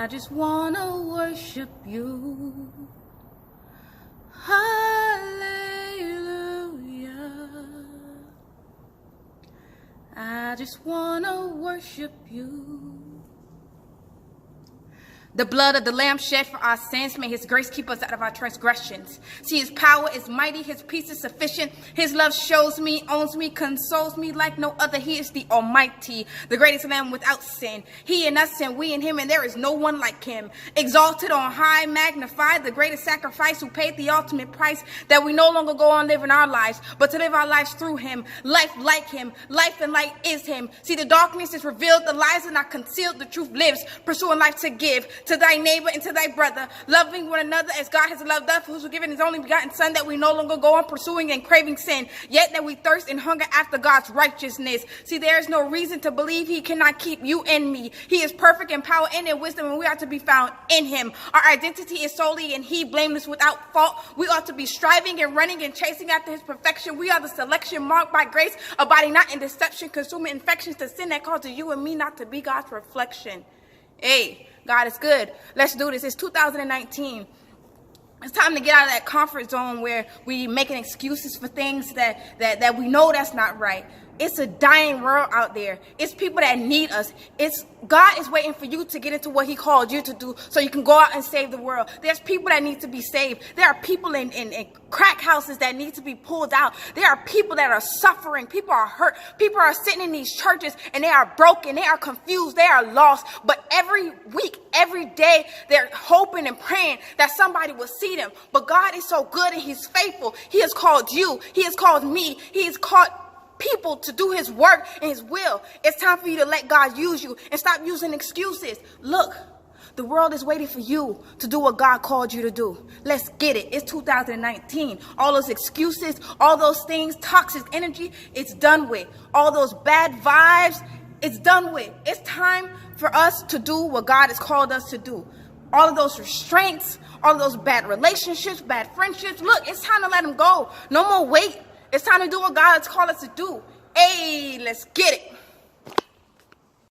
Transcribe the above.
just wanna worship you. Hallelujah. I just wanna worship you. The blood of the Lamb shed for our sins. May his grace keep us out of our transgressions. See, his power is mighty. His peace is sufficient. His love shows me, owns me, consoles me like no other. He is the Almighty, the greatest Lamb without sin. He in us and we in him, and there is no one like him. Exalted on high, magnified, the greatest sacrifice, who paid the ultimate price, that we no longer go on living our lives, but to live our lives through him. Life like him. Life and light is him. See, the darkness is revealed. The lies are not concealed. The truth lives, pursuing life to give to thy neighbor and to thy brother, loving one another as God has loved us, who's given his only begotten Son, that we no longer go on pursuing and craving sin, yet that we thirst and hunger after God's righteousness. See, there is no reason to believe he cannot keep you and me. He is perfect in power and in wisdom, and we are to be found in him. Our identity is solely in he, blameless without fault. We ought to be striving and running and chasing after his perfection. We are the selection marked by grace, abiding not in deception, consuming infections to sin that causes you and me not to be God's reflection. Hey, God is good. Let's do this. It's 2019. It's time to get out of that comfort zone where we making excuses for things that we know that's not right. It's a dying world out there. It's people that need us. God is waiting for you to get into what he called you to do so you can go out and save the world. There's people that need to be saved. There are people in crack houses that need to be pulled out. There are people that are suffering. People are hurt. People are sitting in these churches and they are broken. They are confused. They are lost. But every week, every day, they're hoping and praying that somebody will see them. But God is so good and he's faithful. He has called you. He has called me. He has called people to do his work and his will. It's time for you to let God use you and stop using excuses. Look, the world is waiting for you to do what God called you to do. Let's get it. It's 2019. All those excuses, all those things, toxic energy, it's done with. All those bad vibes, it's done with. It's time for us to do what God has called us to do. All of those restraints, all of those bad relationships, bad friendships. Look, it's time to let them go. No more wait. It's time to do what God has called us to do. Hey, let's get it.